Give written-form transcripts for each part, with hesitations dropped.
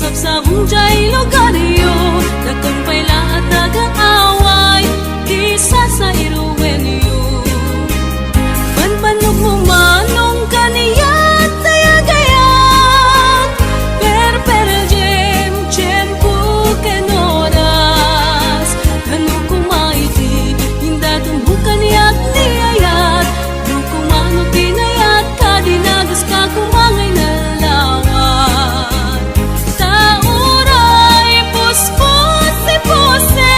sabsabong jay lugaryo, dakong payla at nag-aaway, isa sa iruwenyo. Panpanog mo manong kaniyat, tayagayat, per jem, tiyempo kenoras, ano kumaiti, hinda tumbukan niya't niyayat, no kumano tinayat, kadinagas ka kumangay na lawat. Tauray, puspos, si pose,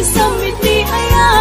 isamit ni ayat.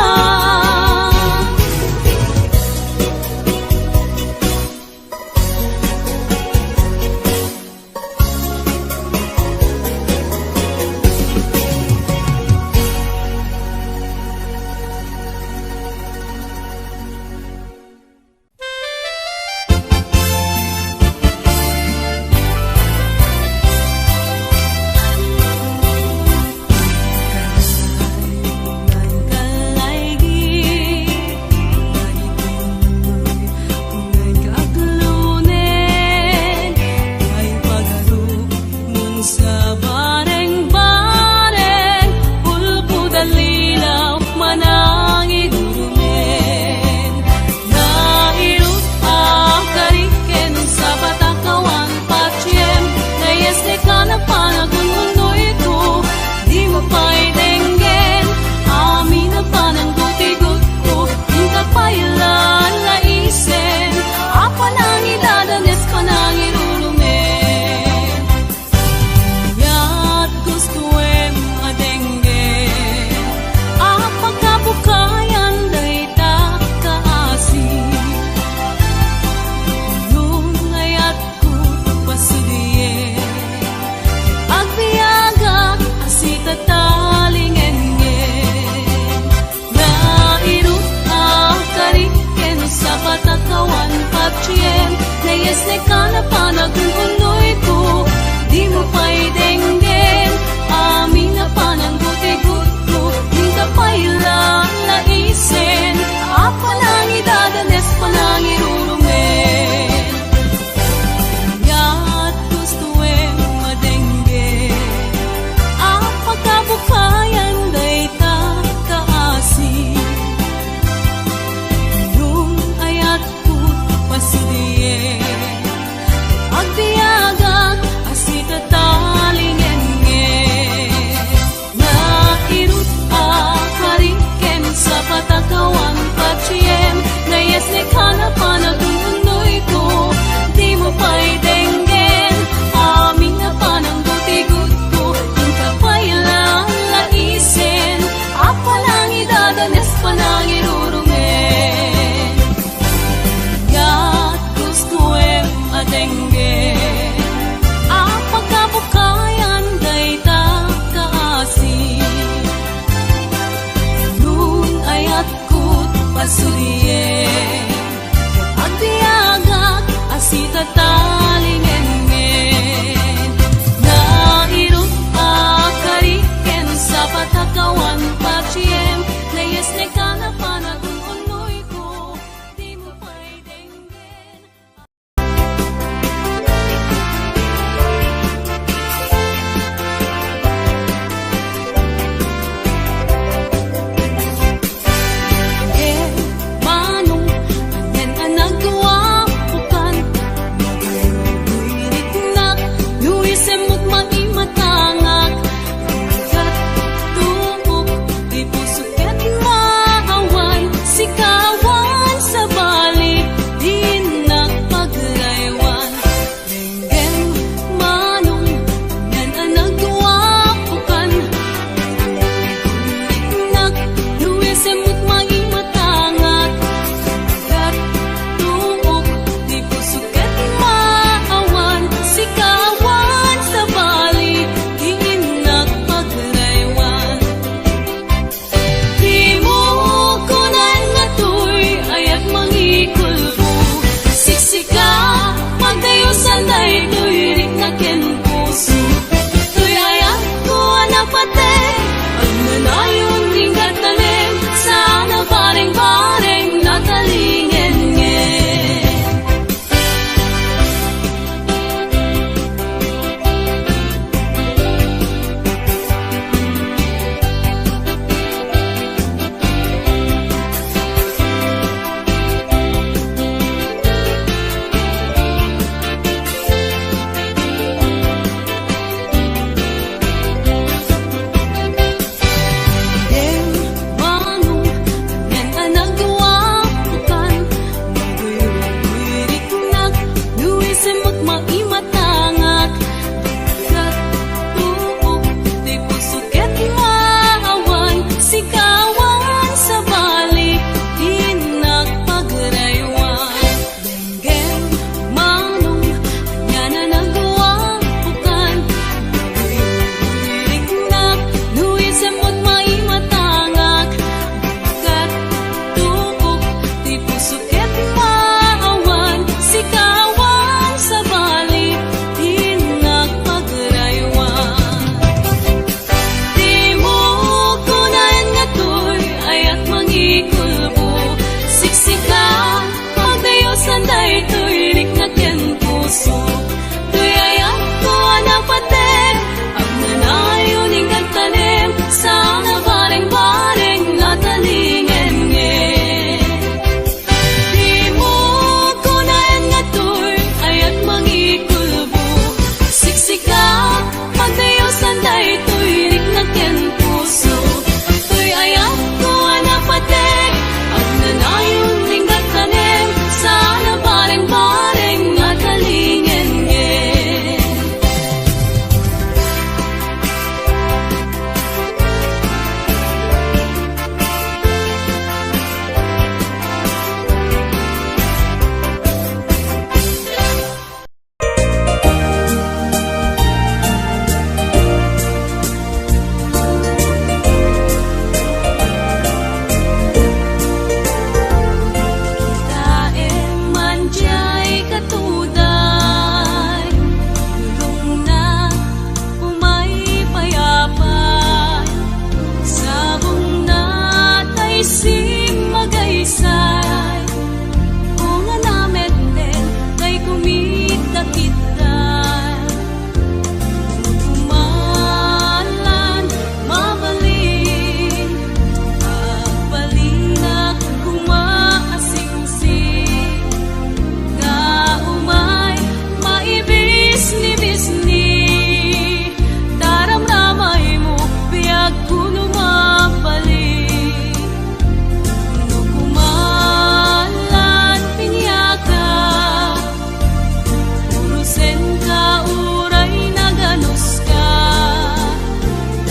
simagaysay kung anamet din kay kumita kita kumalan mabalin pagbalinak kumaasingsing kaumay maibis-ni-bisni daramramay mo biag kuno mapalik no kumalan pinyaka urusen ka uray naganus ka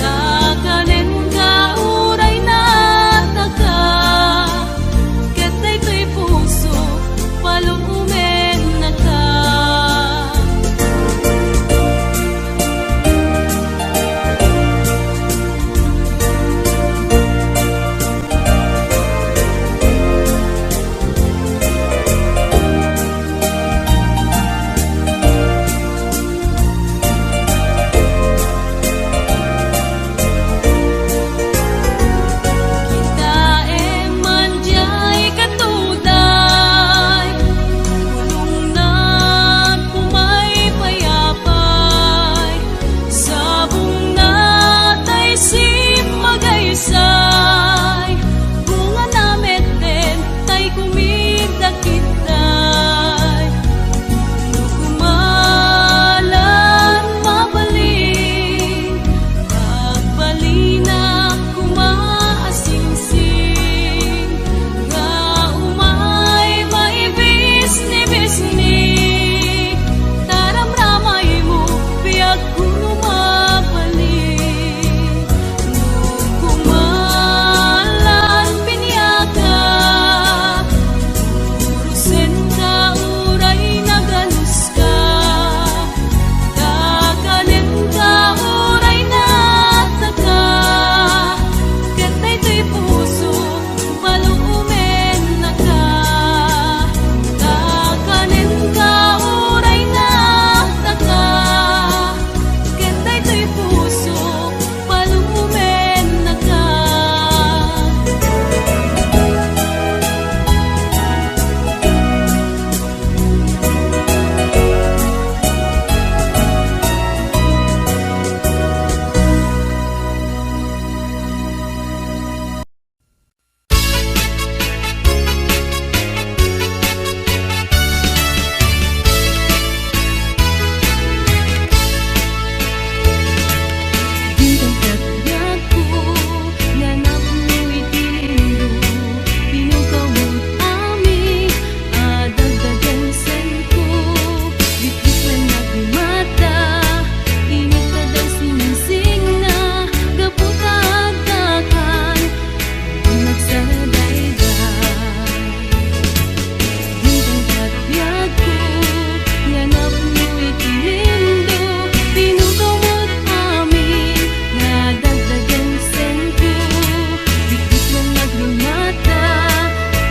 kakanen ka uray nataka ketay to'y puso palumen na ka kita manjay katuday kulong na kumay payapay sabong natay simagaysay bunga namet din tay kumita kitay no kumalan mabalin pagbalinak kumaasingsing kaumay maibis-ni-bisni daramramay mo biag kuno mapalik no kumalan pinyaka urusen ka uray naganus ka kakanen ka uray nataka ketay to'y puso palumen na ka kakanen ka uray nataka ketay to'y puso palumen na ka Bidang kabiyak ko, nanap mo'y tinindo pinukaw mo't amin, adagdagan sen ko bitbit na nagmata init na daw sinising na gaputagdakan nagsaradayday Bidang kabiyak ko, nanap mo'y tinindo pinukaw mo't amin, nadagdagan sen ko bitbit na nagmata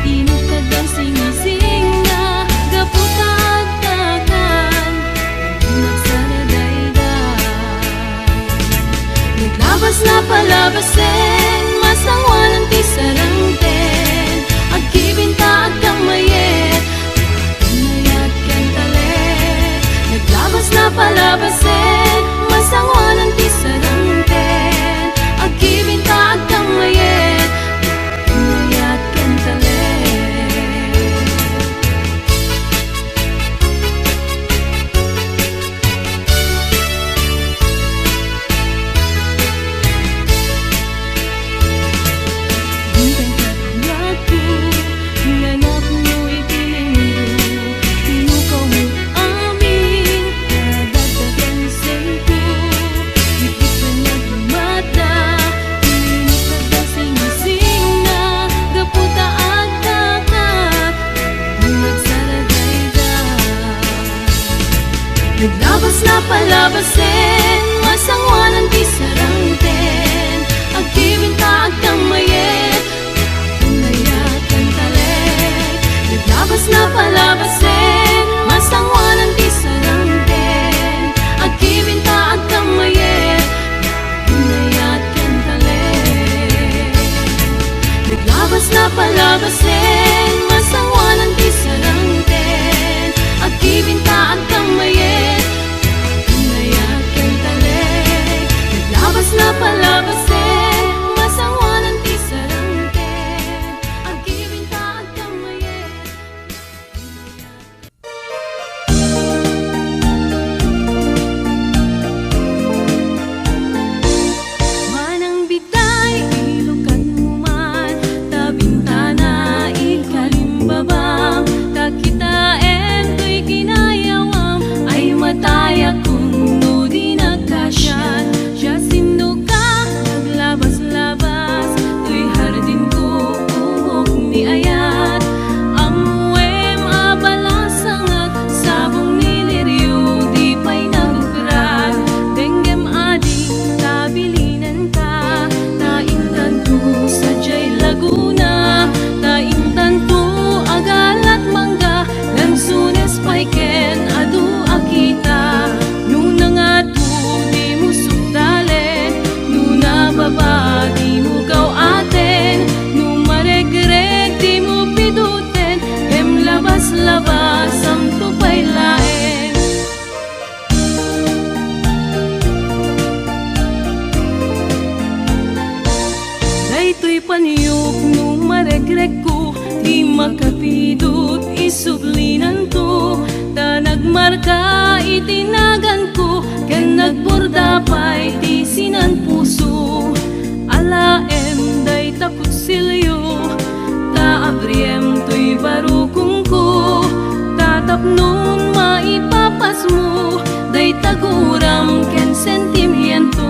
init na daw sinising na gaputagdakan nagsaradayday naglabas na palabasin masangwanan ti sarangten agkibinta agkang mayet mayat ken talet naglabas na palabasin masangwanan ti sarangten agkibinta agkang mayet mayat ken talet Bidang kabiyak ko, nanap mo'y tinindo pinukaw mo't amin, nadagdagan sen ko bitbit na nagmata init na daw sinising na gaputagdakan nagsaradayday naglabas na palabasin masangwanan ti sarangten agkibinta agkang mayet mayat ken talet naglabas na palabasin masangwanan ti sarangten agkibinta agkang mayet mayat ken talet na palabasin, masawanan di sarangten, agibintaan kang mayet, pinayat kang taleg. Naglabas na palabasin, masawanan di sarangten, agibintaan kang mayet. Manang bitay, ilukan mo man, tabintana, ikalimbabang, takitain ko'y ginayawam, ay mataya kung no di nagkasyan. Siya sindo ka, naglabas-labas, to'y hardin ko, umok ni ayat. Amuem abalasangak, sabong niliryo, di pa'y nagugrat. Denggem adi, tabilinan ka, taintan to, sadya'y Laguna, taintan to, agalat mangga, lansunes paiken, adu akita. Nuna nga to, di mo sukdalen, nuna baba, di mo gaw aten, numaregreg, di mo piduten, em labas-labas, am tupay laen. Daytoy paniyok nung maregreg ko, di makapidot, isublinan to, ta nagmarka, itinagan ko, ken nagborda pa'y tisinan puso. Alaem, day takot silyo, ta abriem to'y barukong ko, tatapnon maipapas mo, day taguram ken sentimiento.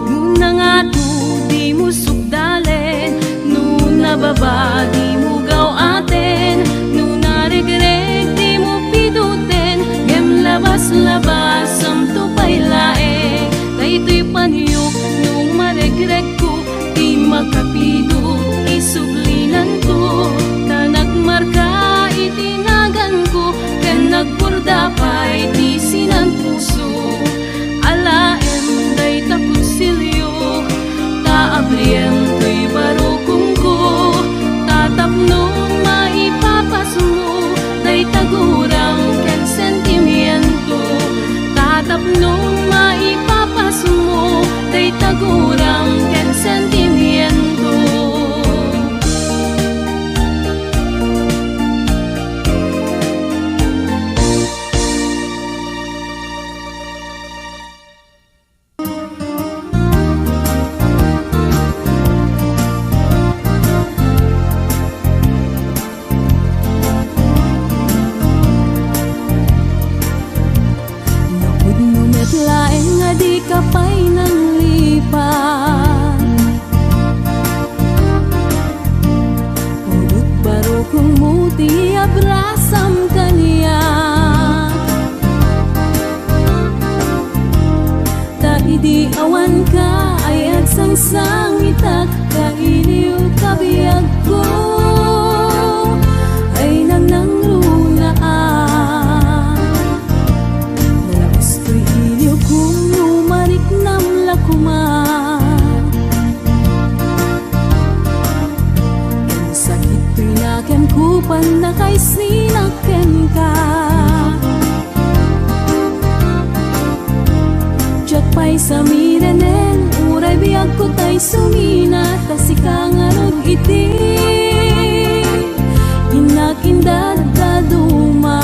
Nuna nga to, di mo sukdalen, nuna baba, di mo gaw aten, nuna regreg, di mo piduten, gem labas-labas, am tupay laeng. Daytoy paniyok nung maregreg ko, di makapidot, isublinan ko, ta nagmarka, itinagan ko, ken nagborda pa'y tisinan puso. Alaem, day takot silyo, ta abriem to'y barukong ko, tatapnon maipapas mo, day taguram ken sentimiento. Tatapnon maipapas mo, day taguram ken sentimiento. Nakud mo metlaeng nga di ka pa'y nang lipat, udot barukong mo ti abrasam kaniya. Ta idi awan ka, ay agsangsang itak, kailiw kabiyag ko, ay nanangrunaan. Nalabas ko'y iliw kung numarik nam lakuman, ken sakit to'y naken kupan na kay sinaken ka. Diyak pa'y samirenen, uray biyag ko tay sumina, tasikang arog iti, inakindad daduma.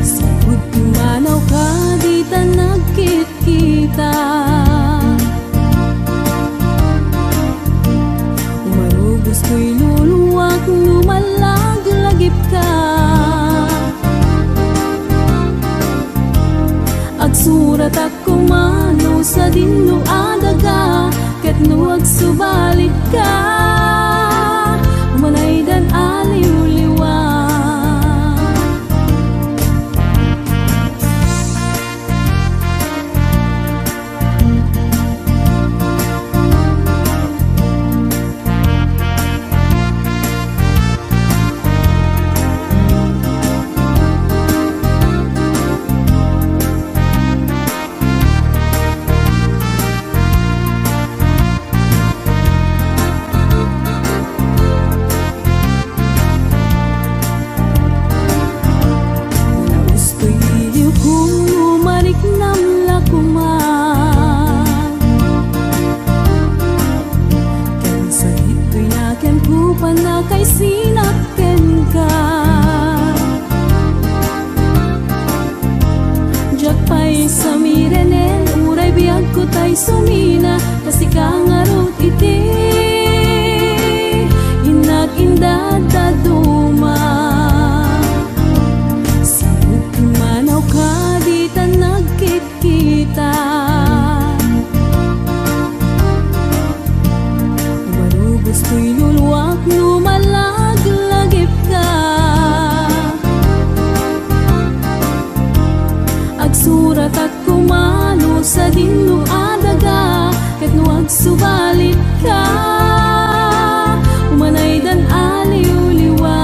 Sabud kumanaw ka, di ta nagkit-kita, umarugos ko'y luluwak, lumalag-lagip ka. Agsurat ako mano sa dinno adaga, ket no agsubalit ka, manay dan aliw-liwa. kay sinakten ka. Jak pay sa mirenen, uray biyag ko tay sumina, kasi kangarot iti inag indad daduma. Sa manaw ka di ta nagkikita, marubos ko'y luluwak lumalaglagip ka. Agsurat at kumano sa dinlo adaga, ket no agsubalit ka, umanay dan aliw-liwa.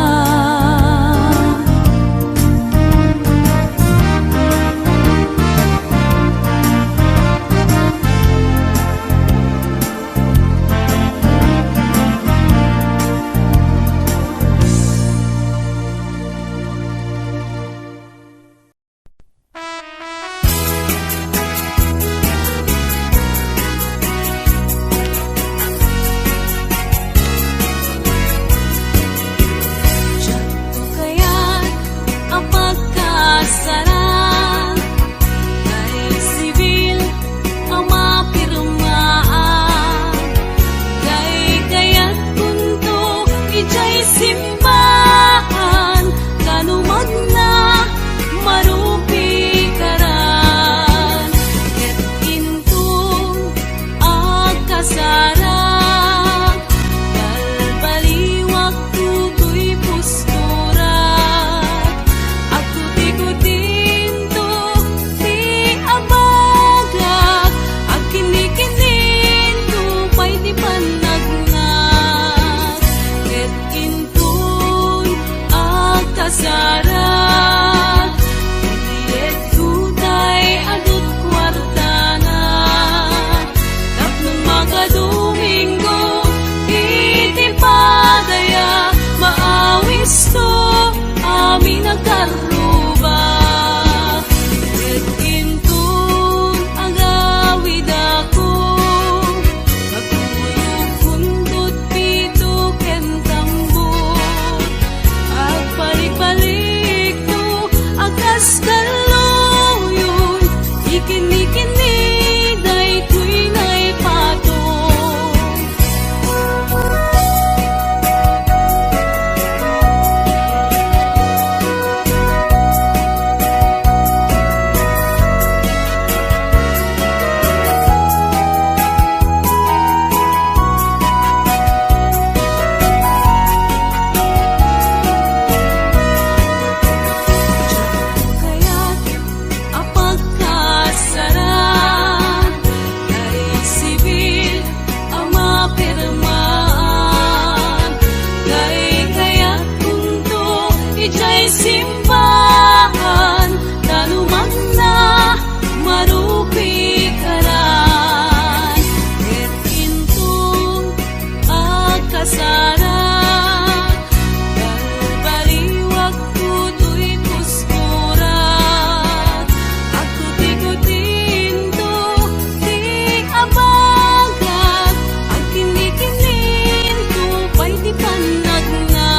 Panagna,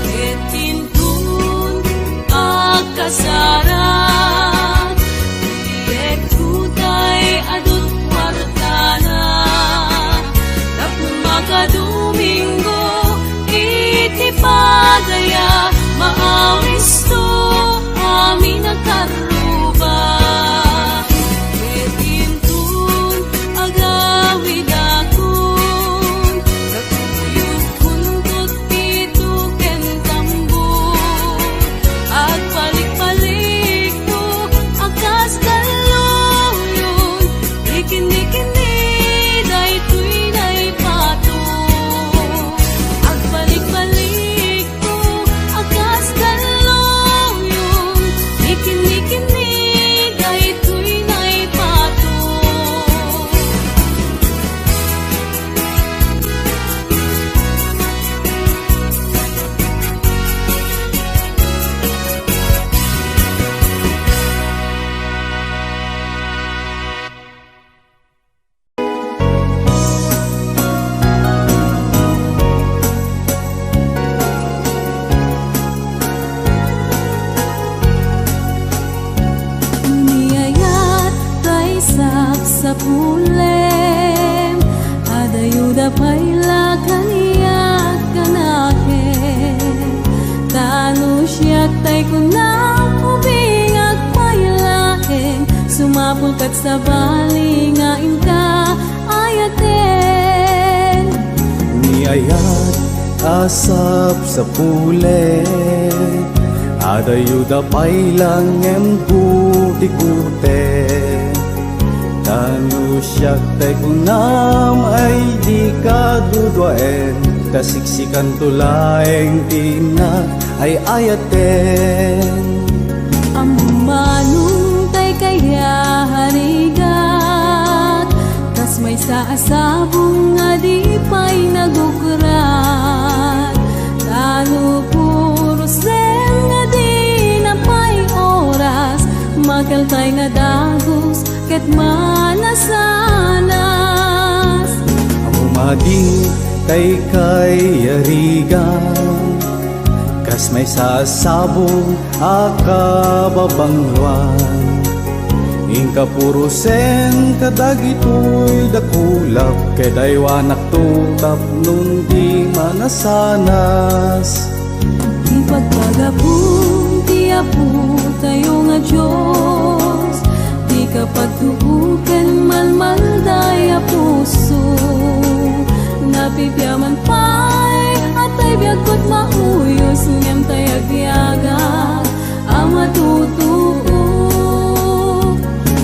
ket pintu payla kaniyak kanakin tano siya tay kunang ubingak paylain sumapulkat sa bali nga inka ayaten Niayat asap sa pulet adayuda paylang emputi-kute tano siya tay kunam ay di kadudwaen kasiksikan tulaeng tina ay ayaten Amumanong tay kaya harigat tas may saasabong nga di pa'y nagukurat tano puro sen nga di na pa'y oras magaltay nga dagos ket manasanas Amumading kay yarigan kas may sasabong akababangluan Ingka purusen kadagitoy dakulap kedaywanak tutap nun di manasanas Ipagpagapong ti apo tayo nga Diyos Di kapag tubukan malmalday a puso Napipyaman pa'y atay biyagkot mauyos Ngem tay agyaga ang matutuo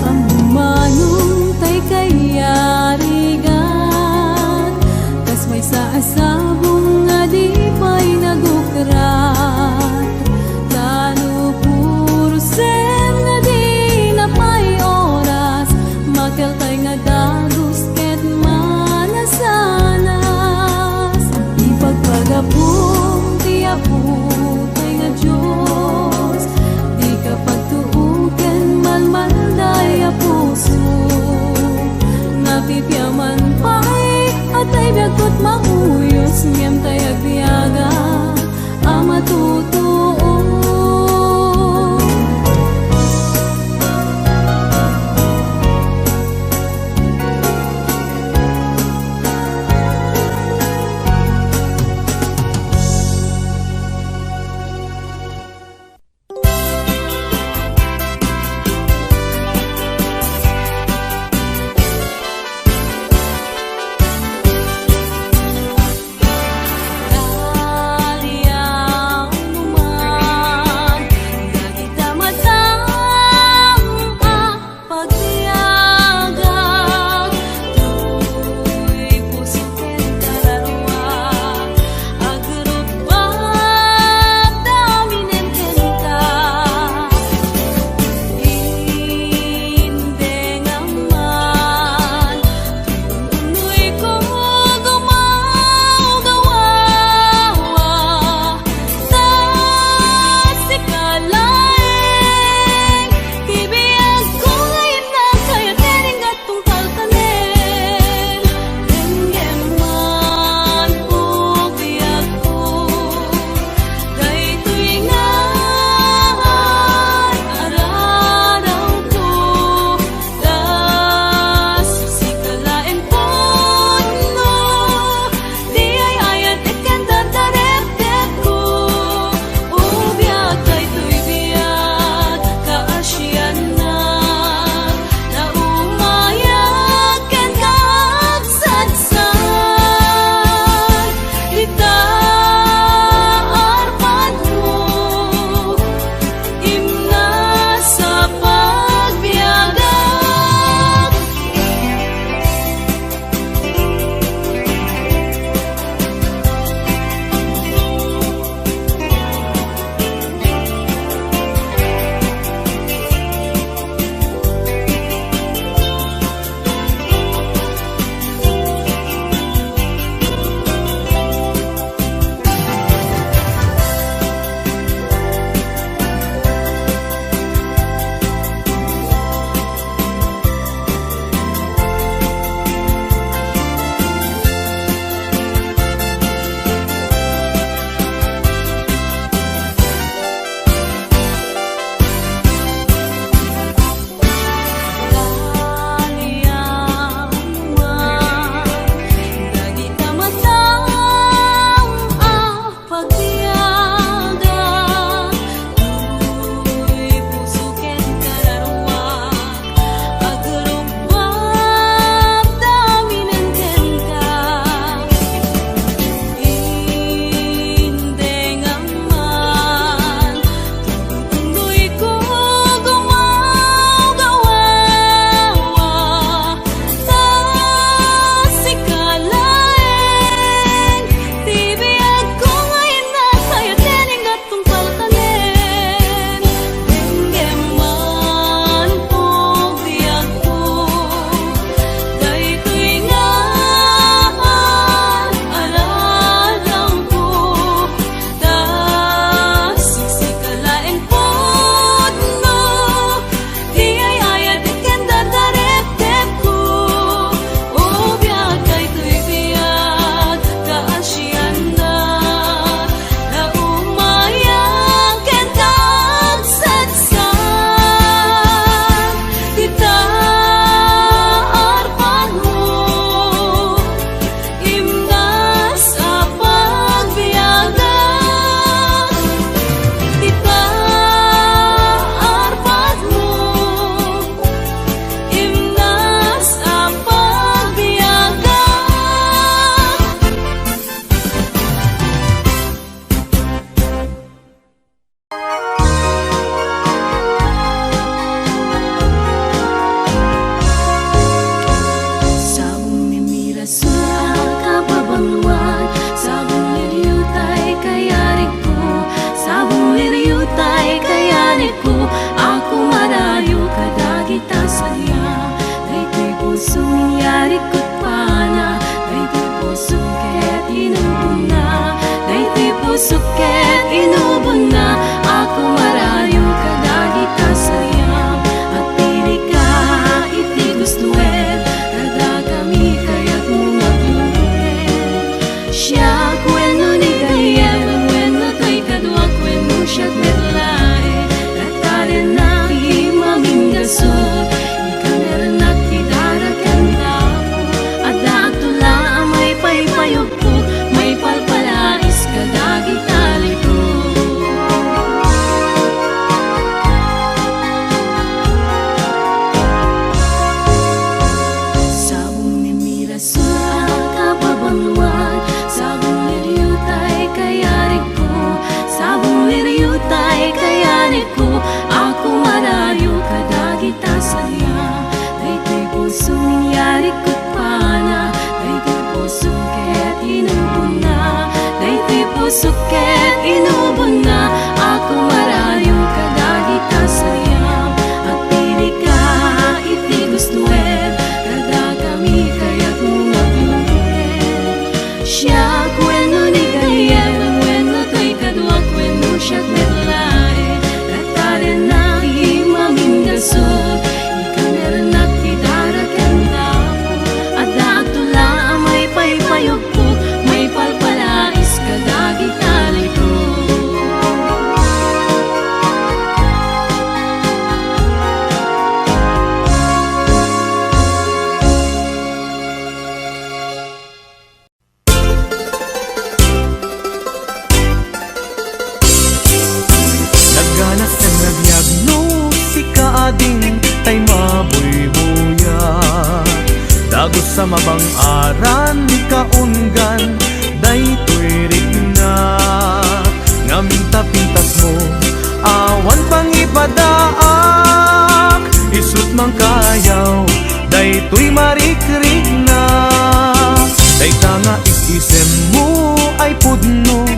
Ang humanong tay kayarigan Kas may saasabong nga di pa'y nagukrat Tano puro sen nga di na pa'y oras Makeltay nga dagos ket manasanas Ipagpagapong ti apo tay nga Diyos Di kapag tuuken malmalday a puso Napipyaman pa'y atay biyagkot mauyos Ngem tay agbiyaga ang matutuo Daliang puso ket inubon na ako marayo kadagi kasayam at pili ka iti gustuet kada kami kaya't mga binuet siya kweno ni gayem wenno to'y kadwak wenno siya't medlay kataren na imaming gasot ikaner na kidarakan na mo at datula may paypayugpo may palpalais kadagi taliko sabong ni Mirasol kapabangluan sabong liryutay kayarik ko sabong liryutay kayarik ko ako marayo kadagi tasaya daytoy puso ningyari ko't pana daytoy puso ket inubon na daytoy puso ket inubon na ako marayo kadagi tasaya at pili ka iti gustuet kada kami kaya't mga binuet siya kweno ni gayem wenno to'y kadwak wenno siya't medlay kataren na imaming gasot ikaner na kidarakan na mo at datula may paypayugpo may palpalais kadagi taliko Nagganas ng nagyagno si kaading tay mabuybuya dagos sa mabang aran kaunggan daytoy rigna ngamin tapintas mo awan pang ipadaak isut mang kayaw daytoy marikrig na dayta nga isisem mo ay pudno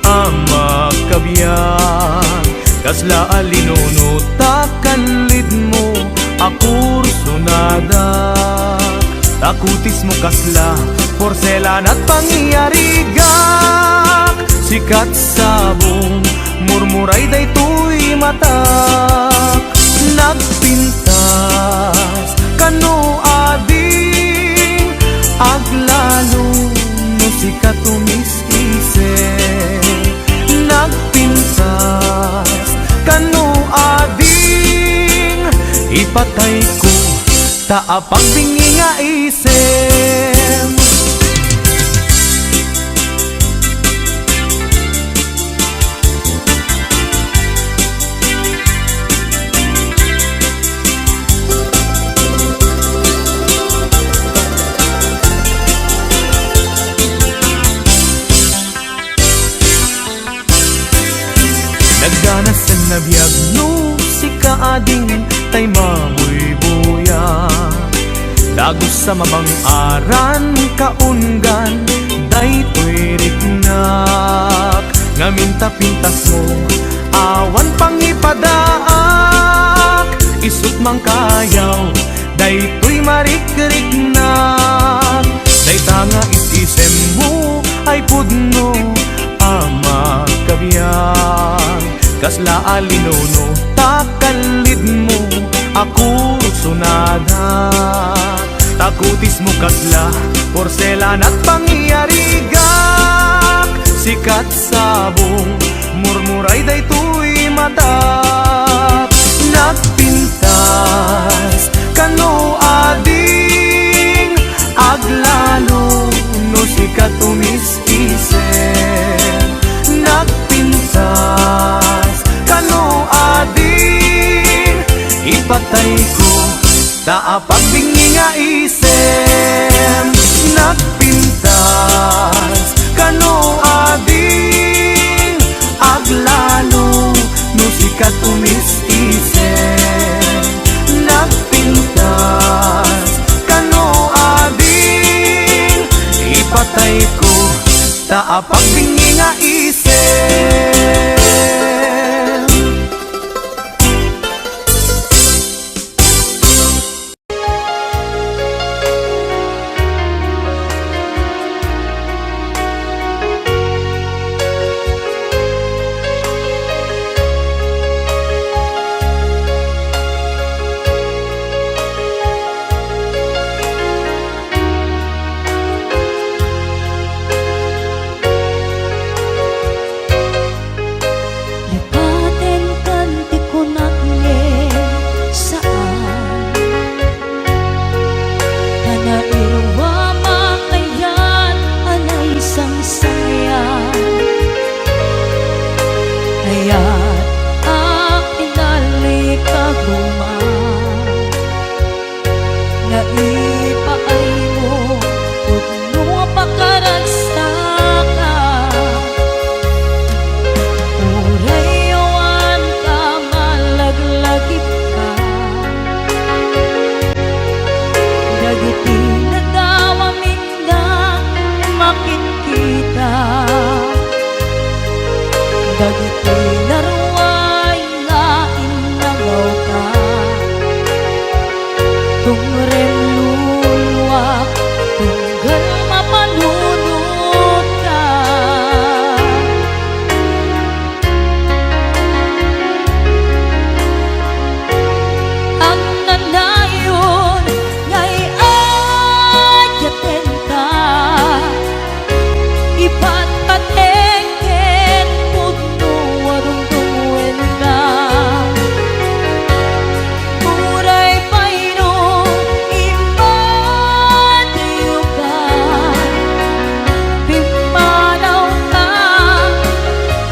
ama kabiyan kasla alinono takanlid mo akur sunada takutis mo kasla porselan at pangyarigak sikat sabong murmuray daytoy matak nagpintas kano ading aglalo no sikat tumis-ise nagpintas kano ading ipatay ko taapang bingi nga isem nagganas ang nabiyagno si kaading tay mabuybuya dagos sa mabang aran kaunggan daytoy rignak ngamin tapintas mo awan pang ipadaak isut mang kayaw daytoy marikrignak dayta nga isisem mo ay pudno ama kabiyan kasla alinono takalid mo ako sunada takutis mo kasla porselan at pangyarigak sikat sabong murmuray daytoy matak nagpintas kano ading aglalo no sikat tumis-ise nagpintas kano ading ipatay ko taapag bingi nga isem nagpintas kano ading aglalo no sikat tumis-ise nagpintas kano ading ipatay ko taapag bingi nga isem kita. Dagiti laruay nga inagaw ka, tungren luluwak tunggal mapanunod ka. Ang nanayon nga'y adyaten ka, ipatpatengken pudno warong tungwen ka. Muray payno imadayo ka, pimanaw ka,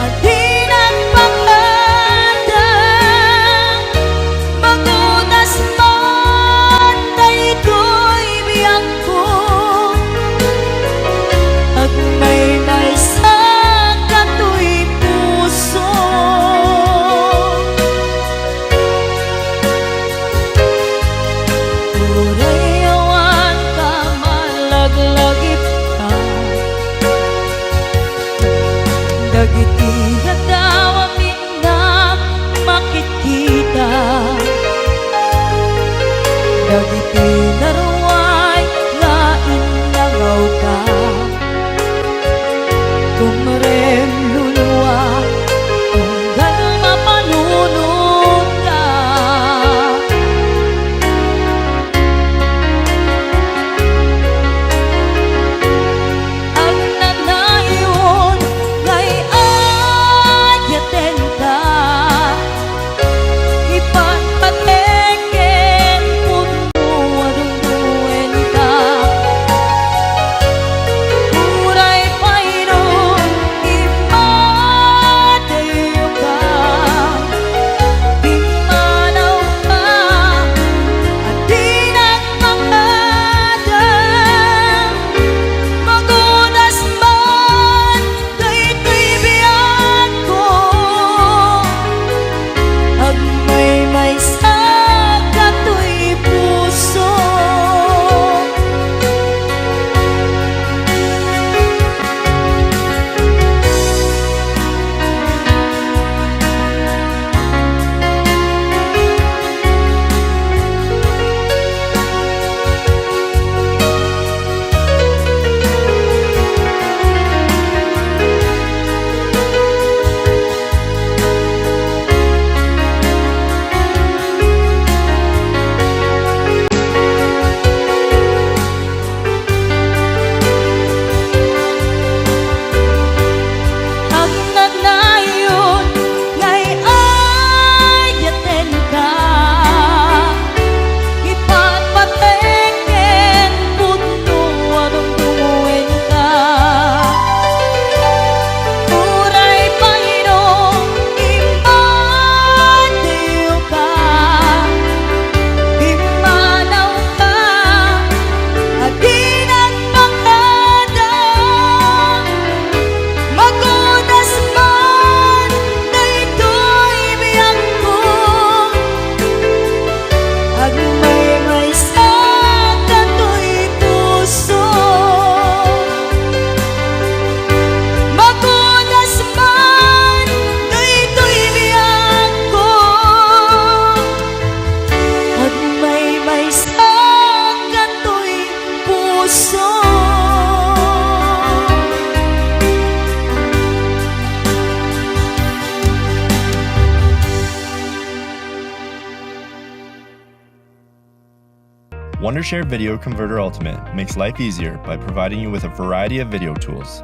adinang pagkadang magunas man daytoy biyang ko. Agmay sa katoy puso, urayawan ka malaglagip ka. Dagiti gadaw amin na makikita, dagiti laruay nga inagaw ka, tumrem luluwa tunggal mapanunod ka. Ang nanayon nga'y adyaten ka, ipatpatengken pudno warong tungwen ka. Muray payno imadayo ka, pimanaw ka, adinang pagkadang magunas man daytoy biyang ko. Agmay sa katoy puso, ang nanayon nga'y adyaten ka, ipatpatengken pudno warong tungwen ka. Muray payno imadayo ka, pimanaw ka, adinang pagkadang magunas man daytoy biyang ko. Agmay sa katoy puso, magunas man daytoy biyang ko. Agmay sa katoy puso. Wondershare Video Converter Ultimate makes life easier by providing you with a variety of video tools.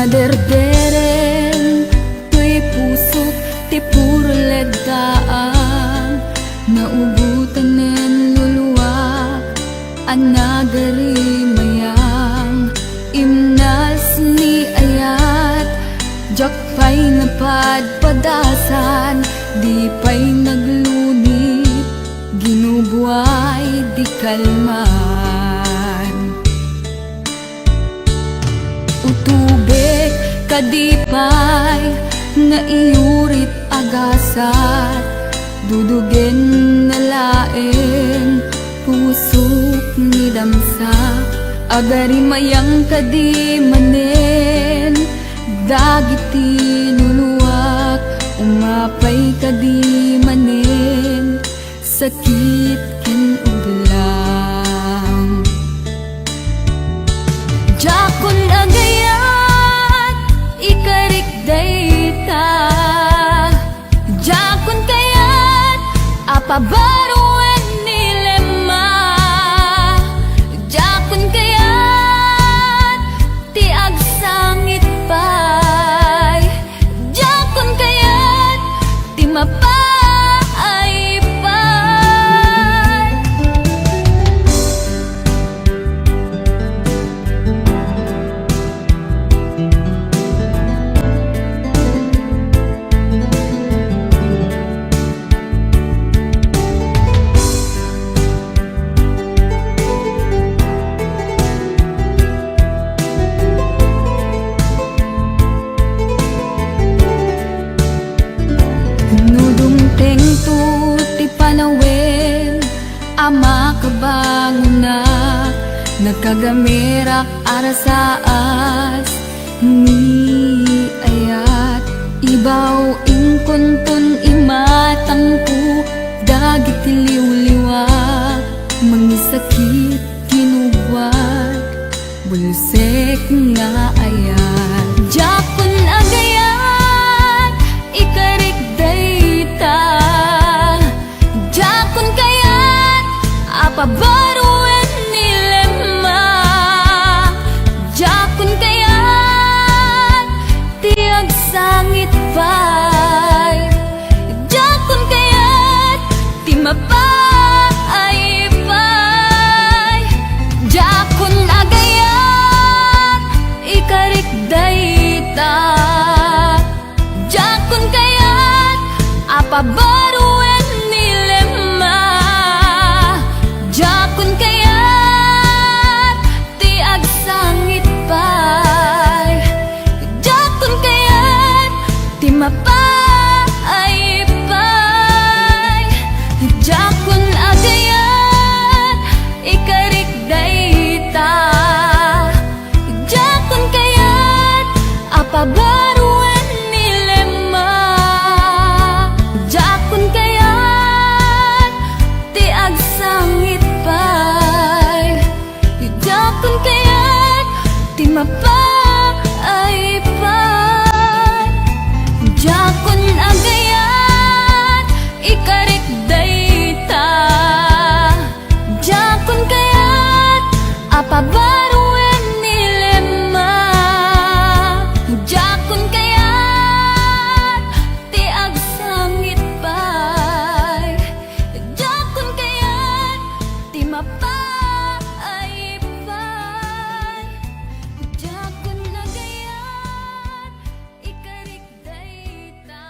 Naderderen tuy pusok ti puro legdaan, naubutan nen luluwa anagari mayang imnas ni ayat jakpay napadpadasan di pay naglunit ginubuay di kalman utubek kadipay nga iyurit agasat dudugen na laeng pusok ni damsa agari mayang kadi manen dagiti luluwak umapay kadi manen sakit ken uglang jakon agayat ikarik dayta jakon kayat apabaruan nilema jakon kayat ti agsangit pay jakon kayat ti mapay pay nudumteng tu ti panawen ama kabangunak nagkagamirak arasaas ni ayat ibaw ingkuntun imatangku dagit liwliwak mangisakit kinuwag bulsek nga ayat jakon agayat ikarik dayta jakon kayat apabaruan nilema jakon kayat tiag sangit pay jakon kayat ti mapay pay jakon agayat ikarik dayta jakon kayat apabaruan nilema jakon kayat ti agsangit pay jakon kayat ti mapay pay jakon agayat ikarik dayta jakon kayat apabaruan nilema jakon kayat ti agsangit pay jakon kayat ti mapay pay jakon agayat ikarik dayta jakon kayat apabaruan nilema jakon kayat ti agsangit pay jakon kayat ti mapay pay jakon agayat ikarik dayta.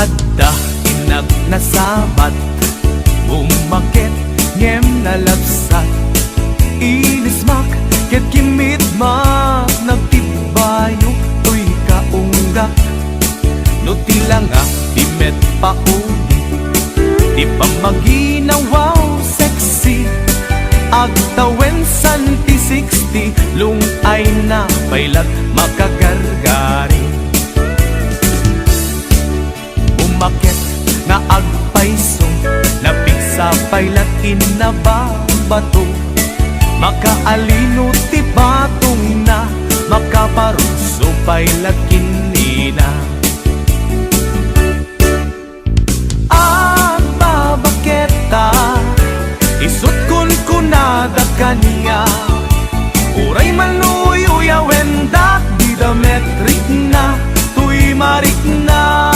Adda inag nasabat bumakit ngem nalabsat inismak ket kimit mak nagtibayo tuy kaunggak no tilanga timet pauli di pamaginawaw sexy agtawen santi 60 lungay na pailat makagargari umakit na agpaiso napigsa pailat inababato makaalino ti batong na, makaparuso pa'y lakinina. At babaketa, isut kun kunada kaniya, uray maluyo wendak di dametrik na, tuy marik na.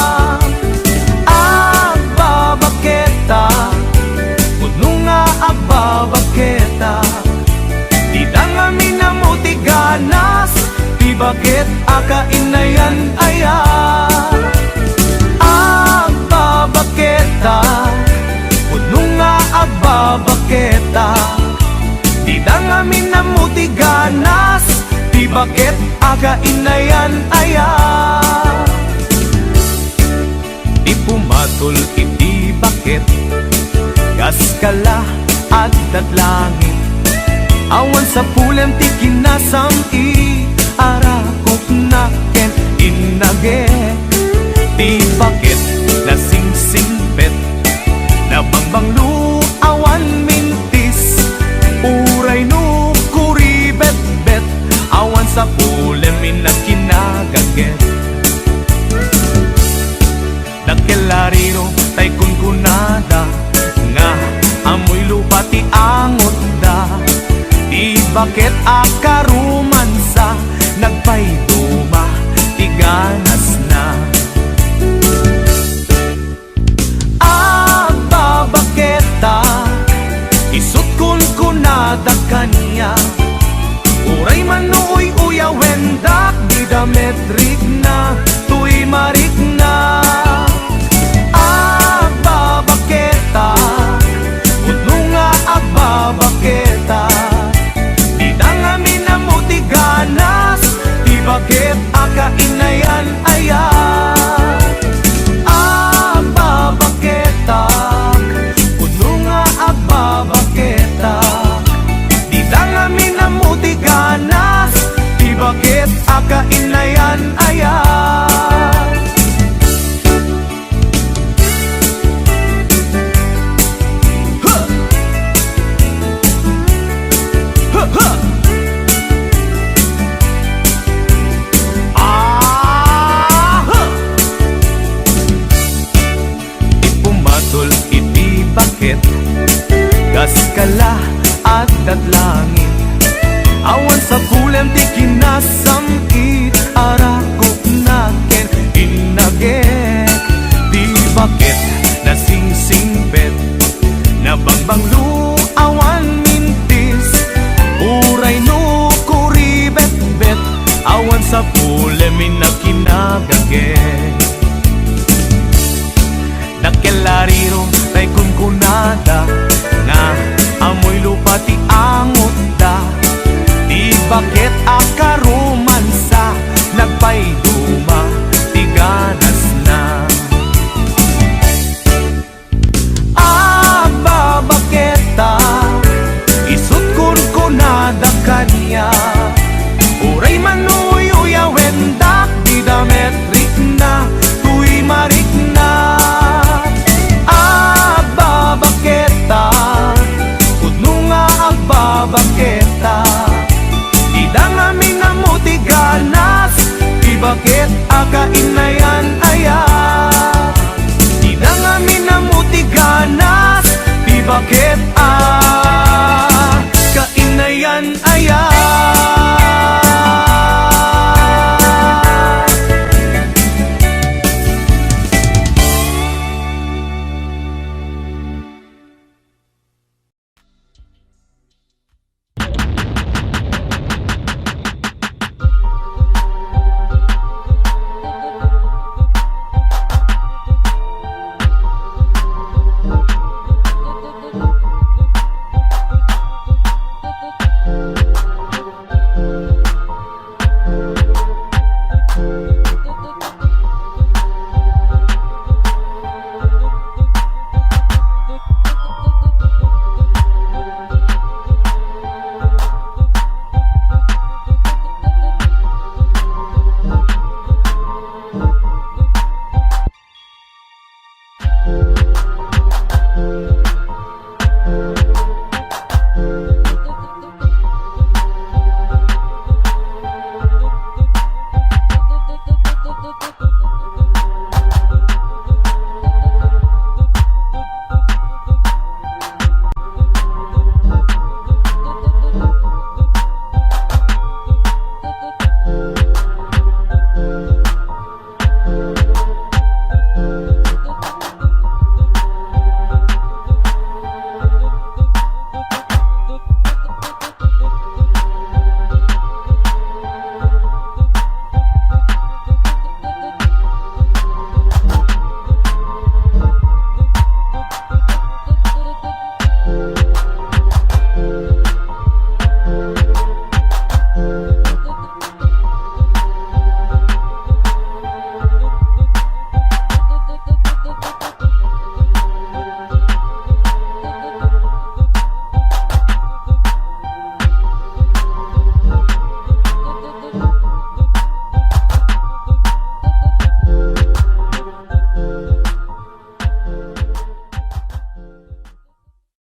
At babaketa, kuno nga agbabaketa, di dangami na mo ti ganas, di bakit akainayan aya. Agbabaketa, kuno nga agbabaketa, di dangami na mo ti ganas, di bakit akainayan aya. Di pumatol iti bakit, gas kala at datlangin, awan sa pulen ti kinasam i arakok na ken inage. Di bakit nasingsingpet, nabangbanglu awan mintis, uray no kuribet-bet, awan sa pulen minakinagaget. Nakelariro tay kunkunada, nga amoy lupa ti angot da, di bakit akarumansa, nagpayduma ti ganas na. Agbabaketa, isut kun kunada kaniya, uray manuoy uya wendak di dametrik na, tuy marik na. Agbabaketa, kuno nga agbabaketa, di dangami na mo ti ganas, di bakit akainayan aya. Agbabaketa, kuno nga agbabaketa, di dangami na mo ti ganas, di bakit akainayan aya. Ipumatol iti bakit, gas kala at datlangin, awan sa kulem ti kinasam it arakok na ken inage. Di bakit nasingsingpet, nabangbanglu awan mintis, uray no kuribet-bet, awan sa kulem minakinagage. Nakelariro